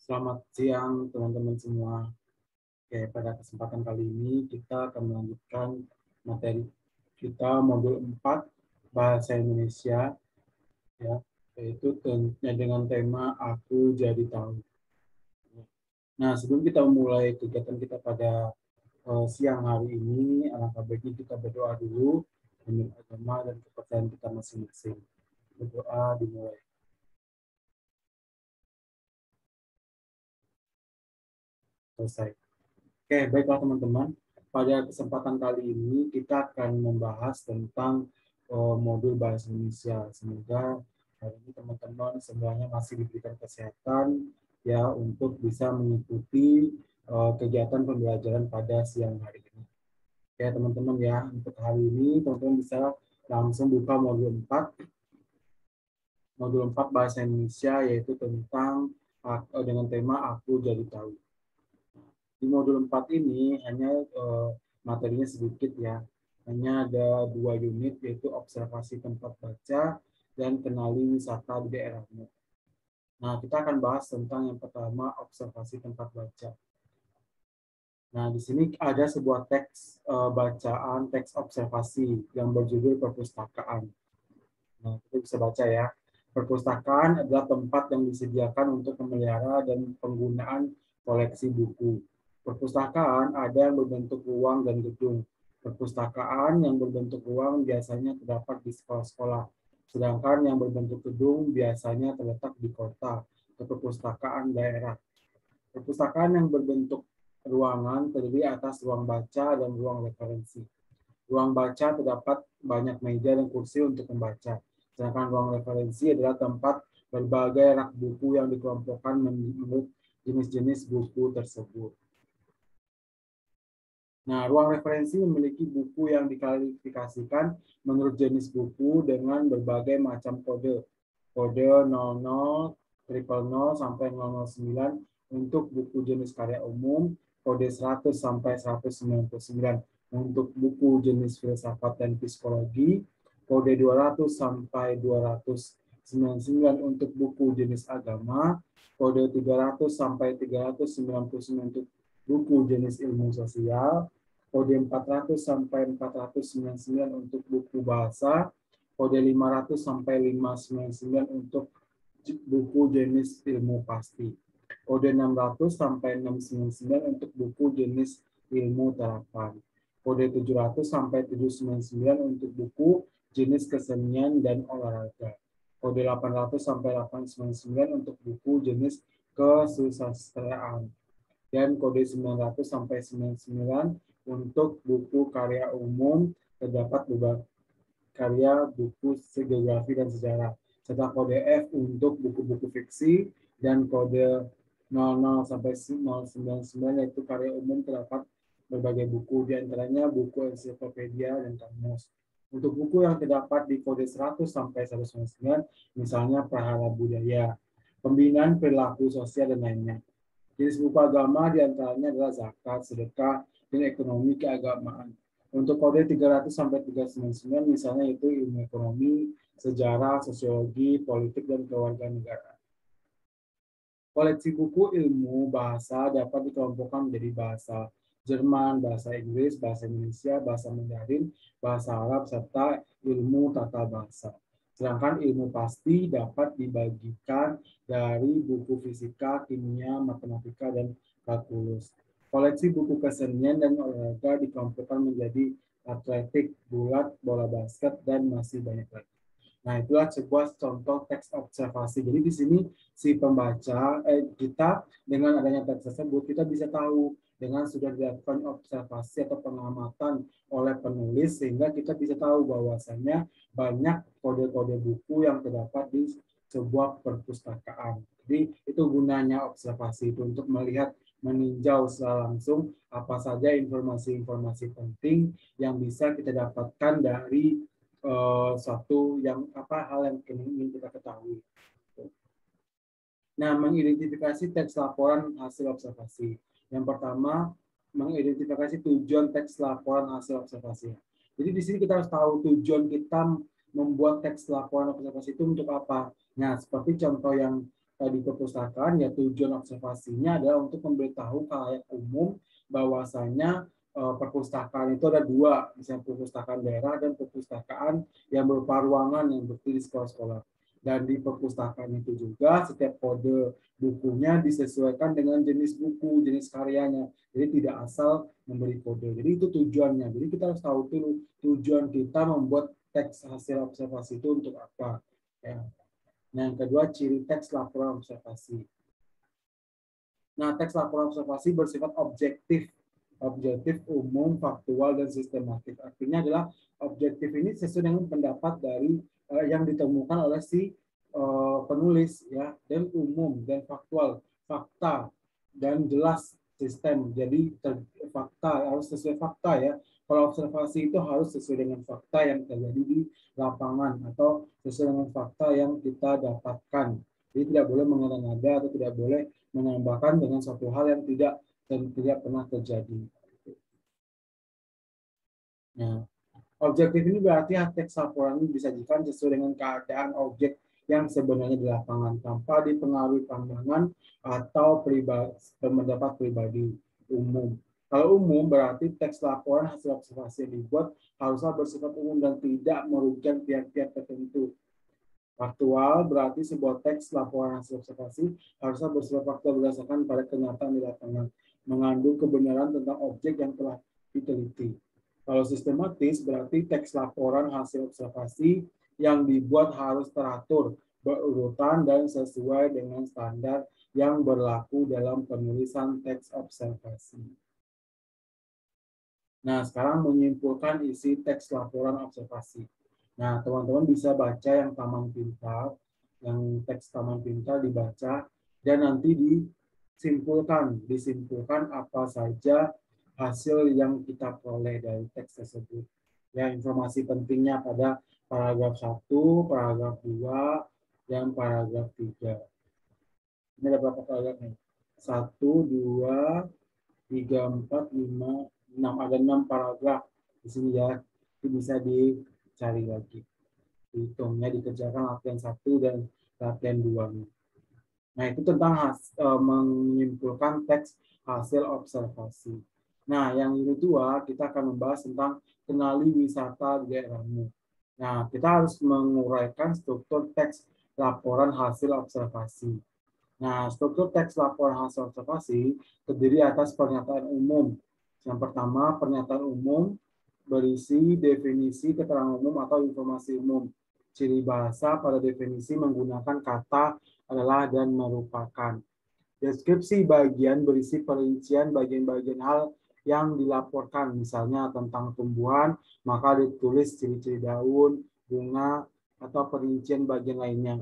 Selamat siang teman-teman semua. Oke, pada kesempatan kali ini kita akan melanjutkan materi kita modul 4 Bahasa Indonesia, ya, yaitu dengan tema Aku Jadi Tahu. Nah, sebelum kita mulai kegiatan kita pada siang hari ini, alangkah baiknya kita berdoa dulu menurut agama dan kepercayaan kita masing-masing. Berdoa dimulai. Selesai. Oke, baiklah teman-teman. Pada kesempatan kali ini kita akan membahas tentang modul Bahasa Indonesia. Semoga hari ini teman-teman semuanya masih diberikan kesehatan ya untuk bisa mengikuti kegiatan pembelajaran pada siang hari ini. Oke, teman-teman ya, untuk hari ini teman-teman bisa langsung buka modul 4. Modul 4 Bahasa Indonesia yaitu tentang dengan tema Aku Jadi Tahu. Di modul 4 ini hanya materinya sedikit ya. Hanya ada 2 unit yaitu observasi tempat baca dan kenali wisata di daerahmu. Nah, kita akan bahas tentang yang pertama observasi tempat baca. Nah, di sini ada sebuah teks bacaan, teks observasi yang berjudul perpustakaan. Nah, kita bisa baca ya. Perpustakaan adalah tempat yang disediakan untuk memelihara dan penggunaan koleksi buku. Perpustakaan ada yang berbentuk ruang dan gedung. Perpustakaan yang berbentuk ruang biasanya terdapat di sekolah-sekolah, sedangkan yang berbentuk gedung biasanya terletak di kota atau perpustakaan daerah. Perpustakaan yang berbentuk ruangan terdiri atas ruang baca dan ruang referensi. Ruang baca terdapat banyak meja dan kursi untuk membaca. Sedangkan ruang referensi adalah tempat berbagai rak buku yang dikelompokkan menurut jenis-jenis buku tersebut. Nah, ruang referensi memiliki buku yang diklasifikasikan menurut jenis buku dengan berbagai macam kode. Kode 00, 000 sampai 009 untuk buku jenis karya umum, kode 100 sampai 199 untuk buku jenis filsafat dan psikologi, kode 200 sampai 299 untuk buku jenis agama, kode 300 sampai 399 untuk buku jenis ilmu sosial, kode 400 sampai 499 untuk buku bahasa, kode 500 sampai 599 untuk buku jenis ilmu pasti. Kode 600 sampai 699 untuk buku jenis ilmu terapan. Kode 700 sampai 799 untuk buku jenis kesenian dan olahraga. Kode 800 sampai 899 untuk buku jenis kesusastraan. Dan kode 900 sampai 99 untuk buku karya umum, terdapat beberapa karya buku geografi dan sejarah, serta kode F untuk buku-buku fiksi, dan kode 00 sampai 099 yaitu karya umum, terdapat berbagai buku, di antaranya buku ensiklopedia dan kamus. Untuk buku yang terdapat di kode 100 sampai 199, misalnya Prahara Budaya, Pembinaan Perilaku Sosial, dan lainnya. Jenis buku agama diantaranya adalah zakat, sedekah, dan ekonomi keagamaan. Untuk kode 300 sampai 399 misalnya itu ilmu ekonomi, sejarah, sosiologi, politik, dan kewarganegaraan. Koleksi buku ilmu bahasa dapat dikelompokkan menjadi bahasa Jerman, bahasa Inggris, bahasa Indonesia, bahasa Mandarin, bahasa Arab, serta ilmu tata bahasa. Sedangkan ilmu pasti dapat dibagikan dari buku fisika, kimia, matematika, dan kalkulus. Koleksi buku kesenian dan olahraga dikelompokkan menjadi atletik, bulat, bola basket, dan masih banyak lagi. Nah, itulah sebuah contoh teks observasi. Jadi di sini si pembaca, kita dengan adanya teks tersebut, kita bisa tahu dengan sudah dilakukan observasi atau pengamatan oleh penulis, sehingga kita bisa tahu bahwasannya banyak kode-kode buku yang terdapat di sebuah perpustakaan. Jadi itu gunanya observasi itu untuk melihat, meninjau secara langsung apa saja informasi-informasi penting yang bisa kita dapatkan dari suatu yang hal yang ingin kita ketahui. Nah, mengidentifikasi teks laporan hasil observasi. Yang pertama, mengidentifikasi tujuan teks laporan hasil observasi. Jadi di sini kita harus tahu tujuan kita membuat teks laporan observasi itu untuk apa. Nah, seperti contoh yang di perpustakaan, ya tujuan observasinya adalah untuk memberitahu khalayak umum bahwasanya perpustakaan itu ada dua, misalnya perpustakaan daerah dan perpustakaan yang berupa ruangan yang berdiri di sekolah-sekolah. Dan di perpustakaan itu juga setiap kode bukunya disesuaikan dengan jenis buku, jenis karyanya. Jadi tidak asal memberi kode. Jadi itu tujuannya. Jadi kita harus tahu dulu tujuan kita membuat teks hasil observasi itu untuk apa. Ya. Nah, yang kedua, ciri teks laporan observasi. Nah, teks laporan observasi bersifat objektif, umum, faktual, dan sistematik. Artinya adalah objektif ini sesuai dengan pendapat dari yang ditemukan oleh si penulis, ya, dan umum dan faktual, fakta dan jelas sistem. Jadi fakta harus sesuai fakta, ya. Kalau observasi itu harus sesuai dengan fakta yang terjadi di lapangan atau sesuai dengan fakta yang kita dapatkan. Jadi tidak boleh mengada-ngada atau tidak boleh menambahkan dengan suatu hal yang tidak pernah terjadi. Nah, objektif ini berarti teks laporan ini disajikan sesuai dengan keadaan objek yang sebenarnya di lapangan tanpa dipengaruhi pandangan atau pendapat pribadi umum. Kalau umum berarti teks laporan hasil observasi yang dibuat haruslah bersifat umum dan tidak merugikan pihak-pihak tertentu. Faktual berarti sebuah teks laporan hasil observasi harusnya bersifat faktual berdasarkan pada kenyataan di lapangan, mengandung kebenaran tentang objek yang telah diteliti. Kalau sistematis berarti teks laporan hasil observasi yang dibuat harus teratur, berurutan, dan sesuai dengan standar yang berlaku dalam penulisan teks observasi. Nah, sekarang menyimpulkan isi teks laporan observasi. Nah, teman-teman bisa baca yang Taman Pintar, yang teks Taman Pintar dibaca, dan nanti disimpulkan apa saja hasil yang kita peroleh dari teks tersebut. Ya, informasi pentingnya pada paragraf 1, paragraf 2, dan paragraf 3. Ini ada berapa paragraf nih? 1, 2, 3, 4, 5, 6. Ada 6 paragraf di sini, ya. Itu bisa dicari lagi. Hitungnya dikerjakan latihan 1 dan latihan 2. Nah, itu tentang menyimpulkan teks hasil observasi. Nah, yang kedua kita akan membahas tentang kenali wisata di daerahmu. Nah, kita harus menguraikan struktur teks laporan hasil observasi. Nah, struktur teks laporan hasil observasi terdiri atas pernyataan umum. Yang pertama, pernyataan umum berisi definisi, keterangan umum, atau informasi umum. Ciri bahasa pada definisi menggunakan kata adalah dan merupakan. Deskripsi bagian berisi perincian bagian-bagian hal yang dilaporkan, misalnya tentang tumbuhan, maka ditulis ciri-ciri daun, bunga, atau perincian bagian lainnya.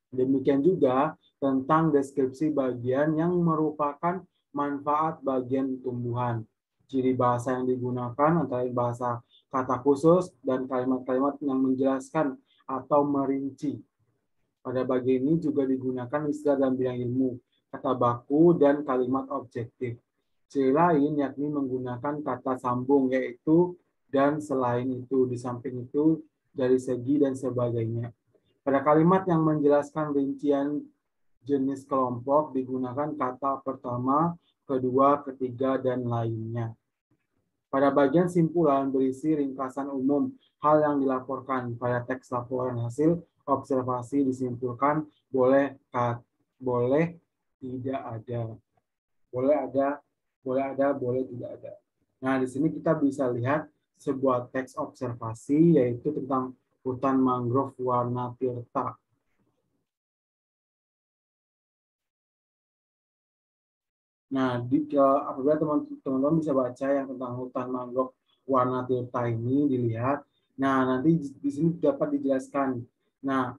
Demikian juga tentang deskripsi bagian yang merupakan manfaat bagian tumbuhan. Ciri bahasa yang digunakan antara bahasa kata khusus dan kalimat-kalimat yang menjelaskan atau merinci. Pada bagian ini juga digunakan istilah dalam bidang ilmu, kata baku, dan kalimat objektif. Ciri lain yakni menggunakan kata sambung, yaitu dan selain itu, di samping itu, dari segi, dan sebagainya. Pada kalimat yang menjelaskan rincian jenis kelompok digunakan kata pertama, kedua, ketiga, dan lainnya. Pada bagian simpulan berisi ringkasan umum hal yang dilaporkan. Pada teks laporan hasil observasi disimpulkan boleh tidak ada. Boleh tidak ada. Nah, di sini kita bisa lihat sebuah teks observasi yaitu tentang hutan mangrove warna tirta. Nah, apabila teman-teman bisa baca yang tentang hutan mangrove warna tirta ini dilihat, nah nanti di sini dapat dijelaskan. Nah,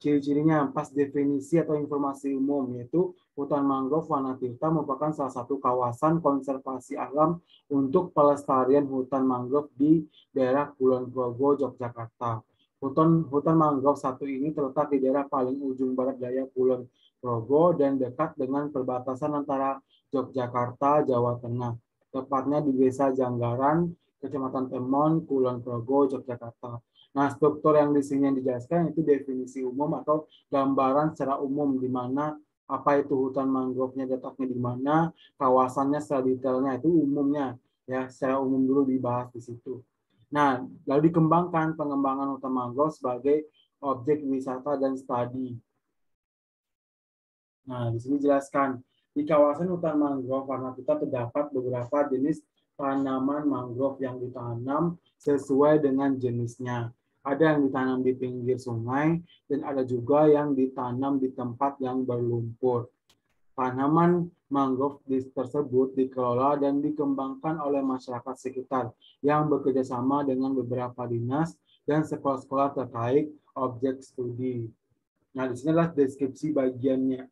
ciri-cirinya pas definisi atau informasi umum, yaitu hutan mangrove warna tirta merupakan salah satu kawasan konservasi alam untuk pelestarian hutan mangrove di daerah Kulon Progo, Yogyakarta. Hutan mangrove satu ini terletak di daerah paling ujung barat daya Kulon Progo dan dekat dengan perbatasan antara Yogyakarta, Jawa Tengah. Tepatnya di Desa Janggaran, Kecamatan Temon, Kulon Progo, Yogyakarta. Nah, struktur yang di sini yang dijelaskan itu definisi umum atau gambaran secara umum di mana apa itu hutan mangrove-nya letaknya di mana, kawasannya secara detailnya itu umumnya ya, secara umum dulu dibahas di situ. Nah, lalu dikembangkan pengembangan hutan mangrove sebagai objek wisata dan studi. Nah, di sini jelaskan di kawasan hutan mangrove warna kita terdapat beberapa jenis tanaman mangrove yang ditanam sesuai dengan jenisnya. Ada yang ditanam di pinggir sungai dan ada juga yang ditanam di tempat yang berlumpur. Tanaman mangrove tersebut dikelola dan dikembangkan oleh masyarakat sekitar yang bekerja sama dengan beberapa dinas dan sekolah-sekolah terkait objek studi. Nah, di sini adalah deskripsi bagiannya.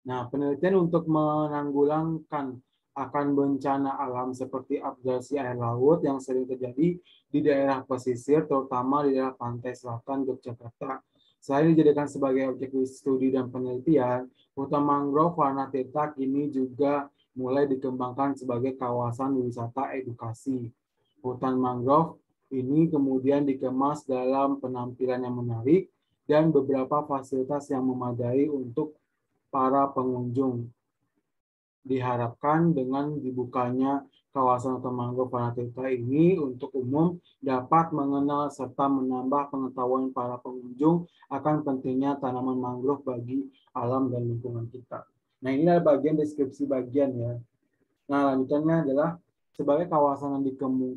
Nah, penelitian untuk menanggulangan akan bencana alam seperti abrasi air laut yang sering terjadi di daerah pesisir, terutama di daerah pantai selatan Yogyakarta. Selain dijadikan sebagai objek studi dan penelitian, hutan mangrove warna tirta kini juga mulai dikembangkan sebagai kawasan wisata edukasi. Hutan mangrove ini kemudian dikemas dalam penampilan yang menarik dan beberapa fasilitas yang memadai untuk para pengunjung. Diharapkan dengan dibukanya kawasan hutan mangrove warna tirta ini untuk umum dapat mengenal serta menambah pengetahuan para pengunjung akan pentingnya tanaman mangrove bagi alam dan lingkungan kita. Nah, ini adalah bagian deskripsi bagian ya. Nah, lanjutannya adalah sebagai kawasan yang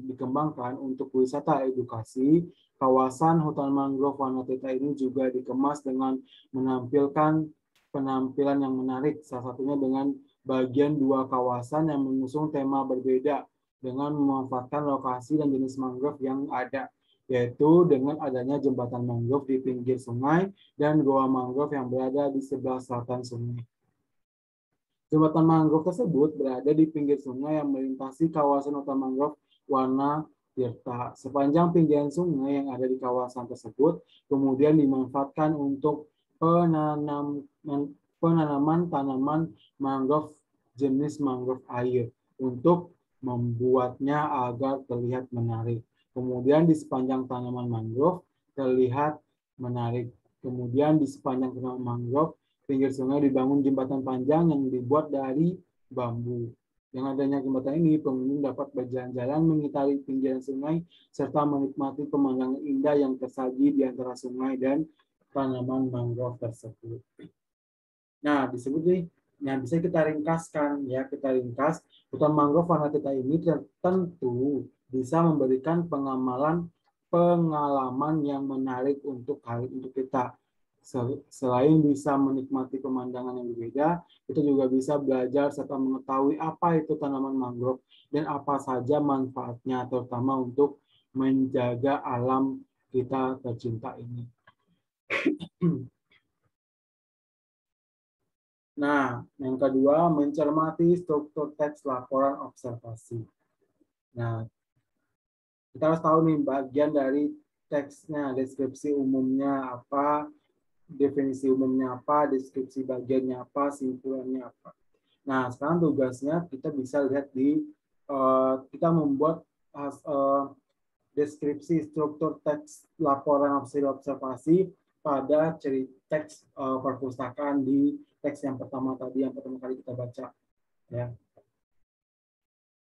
dikembangkan untuk wisata edukasi, kawasan hutan mangrove warna tirta ini juga dikemas dengan menampilkan penampilan yang menarik, salah satunya dengan bagian dua kawasan yang mengusung tema berbeda dengan memanfaatkan lokasi dan jenis mangrove yang ada, yaitu dengan adanya jembatan mangrove di pinggir sungai dan goa mangrove yang berada di sebelah selatan sungai. Jembatan mangrove tersebut berada di pinggir sungai yang melintasi kawasan hutan mangrove warna tirta. Sepanjang pinggiran sungai yang ada di kawasan tersebut kemudian dimanfaatkan untuk penanaman tanaman mangrove jenis mangrove air untuk membuatnya agar terlihat menarik. Kemudian di sepanjang tanaman mangrove terlihat menarik. Kemudian di sepanjang tanaman mangrove pinggir sungai dibangun jembatan panjang yang dibuat dari bambu. Dengan adanya jembatan ini, pengunjung dapat berjalan-jalan mengitari pinggiran sungai serta menikmati pemandangan indah yang tersaji di antara sungai dan tanaman mangrove tersebut. Nah, disebut nih, yang bisa kita ringkaskan ya, kita ringkas hutan mangrove warna tirta ini tentu bisa memberikan pengalaman yang menarik untuk kita. Selain bisa menikmati pemandangan yang berbeda, kita juga bisa belajar serta mengetahui apa itu tanaman mangrove dan apa saja manfaatnya, terutama untuk menjaga alam kita tercinta ini. Nah, yang kedua, mencermati struktur teks laporan observasi. Nah, kita harus tahu nih bagian dari teksnya, deskripsi umumnya apa, definisi umumnya apa, deskripsi bagiannya apa, simpulannya apa. Nah, sekarang tugasnya kita bisa lihat di, kita membuat deskripsi struktur teks laporan hasil observasi pada teks perpustakaan di teks yang pertama tadi, yang pertama kali kita baca. Ya.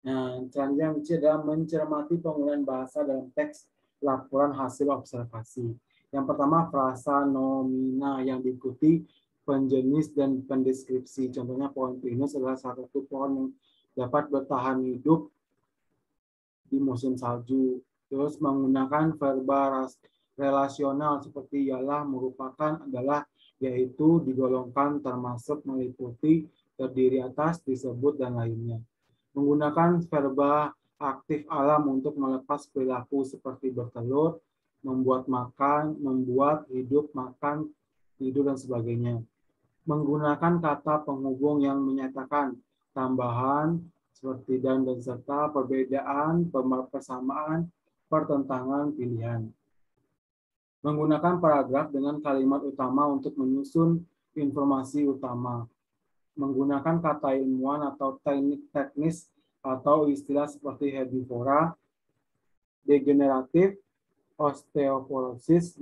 Nah, selanjutnya adalah mencermati penggunaan bahasa dalam teks laporan hasil observasi. Yang pertama, frasa nomina yang diikuti penjenis dan pendeskripsi. Contohnya pohon pinus adalah salah satu pohon yang dapat bertahan hidup di musim salju. Terus menggunakan verba relasional seperti ialah, merupakan, adalah, yaitu, digolongkan, termasuk, meliputi, terdiri atas, disebut, dan lainnya. Menggunakan verba aktif alam untuk melepas perilaku seperti bertelur, membuat makan, membuat, hidup, makan, tidur, dan sebagainya. Menggunakan kata penghubung yang menyatakan tambahan seperti dan serta, perbedaan, persamaan, pertentangan, pilihan. Menggunakan paragraf dengan kalimat utama untuk menyusun informasi utama. Menggunakan kata ilmuwan atau teknik teknis atau istilah seperti herbivora, degeneratif, osteoporosis,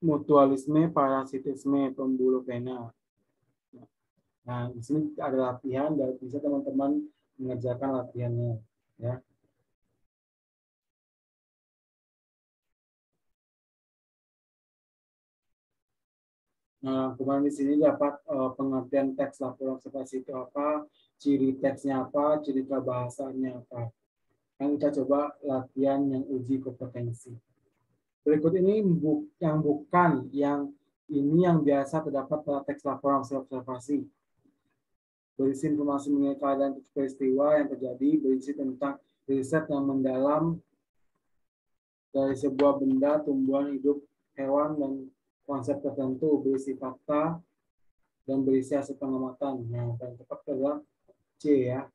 mutualisme, parasitisme, pembuluh vena. Nah, di sini ada latihan dan bisa teman-teman mengerjakan latihannya, ya. Nah, kemudian di sini dapat pengertian teks laporan observasi itu apa, ciri teksnya apa, ciri kebahasaannya apa. Yang kita coba latihan yang uji kompetensi. Berikut ini yang ini yang biasa terdapat pada teks laporan observasi. Berisi informasi mengenai keadaan peristiwa yang terjadi, berisi tentang riset yang mendalam dari sebuah benda, tumbuhan, hidup, hewan, dan konsep tertentu, berisi fakta, dan berisi hasil pengamatan. Nah, yang tepat adalah C ya.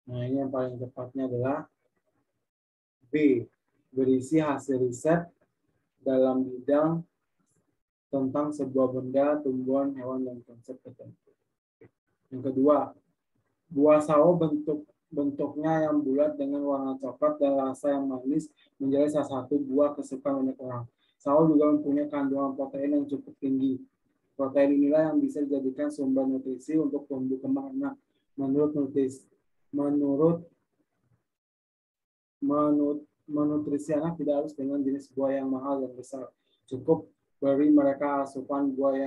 Nah, ini yang paling tepatnya adalah B. Berisi hasil riset dalam bidang tentang sebuah benda, tumbuhan, hewan, dan konsep tertentu. Yang kedua, buah sawo bentuknya yang bulat dengan warna coklat dan rasa yang manis menjadi salah satu buah kesukaan banyak orang. Sawo juga mempunyai kandungan protein yang cukup tinggi. Protein inilah yang bisa dijadikan sumber nutrisi untuk tumbuh kembang anak. Menurut menutrisi anak tidak harus dengan jenis buah yang mahal dan besar. Cukup beri mereka asupan buah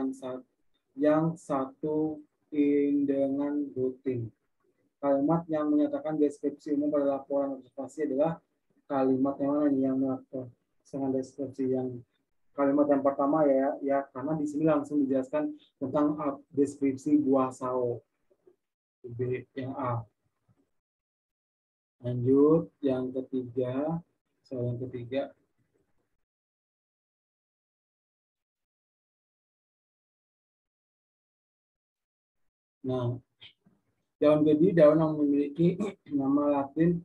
yang satu dengan rutin. Kalimat yang menyatakan deskripsi umum pada laporan observasi adalah kalimat yang mana nih yang melakukan deskripsi yang kalimat yang pertama ya karena di sini langsung dijelaskan tentang deskripsi buah sawo. Yang A. Lanjut yang ketiga, soal yang ketiga. Nah, daun gedi daun yang memiliki nama Latin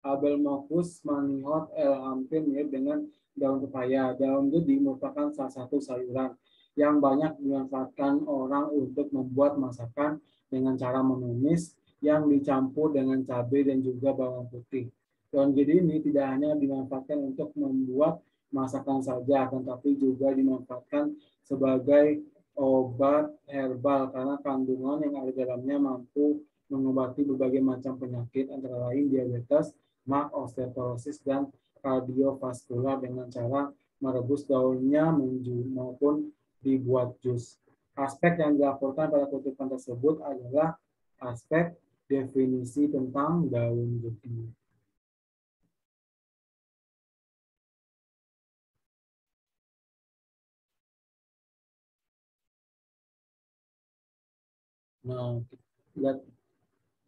Abelmophus manihot L hampir mirip dengan daun pepaya. Daun gedi merupakan salah satu sayuran yang banyak dimanfaatkan orang untuk membuat masakan dengan cara menumis yang dicampur dengan cabai dan juga bawang putih. Daun gedi ini tidak hanya dimanfaatkan untuk membuat masakan saja, tetapi juga dimanfaatkan sebagai obat herbal karena kandungan yang ada di dalamnya mampu mengobati berbagai macam penyakit antara lain diabetes, mak, osteoporosis, dan kardiovaskular dengan cara merebus daunnya maupun dibuat jus. Aspek yang dilaporkan pada kutipan tersebut adalah aspek definisi tentang daun gedi. Nah, lihat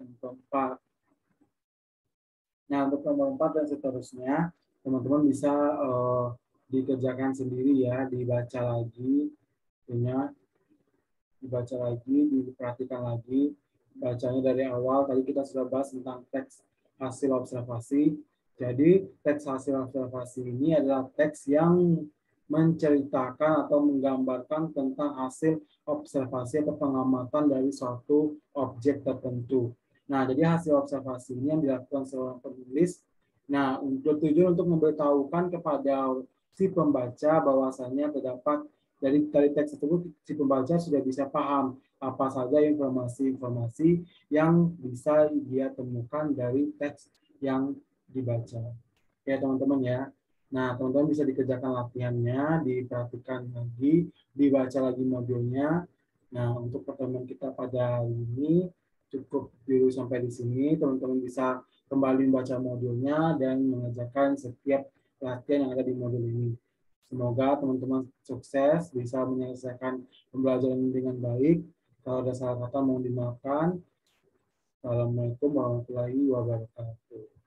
yang keempat. Nah, untuk nomor 4 dan seterusnya, teman-teman bisa dikerjakan sendiri ya, dibaca lagi, diperhatikan lagi, bacanya dari awal. Tadi kita sudah bahas tentang teks hasil observasi. Jadi, teks hasil observasi ini adalah teks yang menceritakan atau menggambarkan tentang hasil observasi atau pengamatan dari suatu objek tertentu. Nah, jadi hasil observasi ini yang dilakukan seorang penulis. Nah, tujuan untuk memberitahukan kepada si pembaca bahwasannya terdapat dari teks tersebut si pembaca sudah bisa paham apa saja informasi-informasi yang bisa dia temukan dari teks yang dibaca. Ya, teman-teman ya. Nah, teman-teman bisa dikerjakan latihannya, diperhatikan lagi, dibaca lagi modulnya. Nah, untuk pertemuan kita pada hari ini cukup dulu sampai di sini. Teman-teman bisa kembali membaca modulnya dan mengerjakan setiap latihan yang ada di modul ini. Semoga teman-teman sukses bisa menyelesaikan pembelajaran dengan baik. Kalau ada salah kata mohon dimaafkan. Assalamualaikum warahmatullahi wabarakatuh.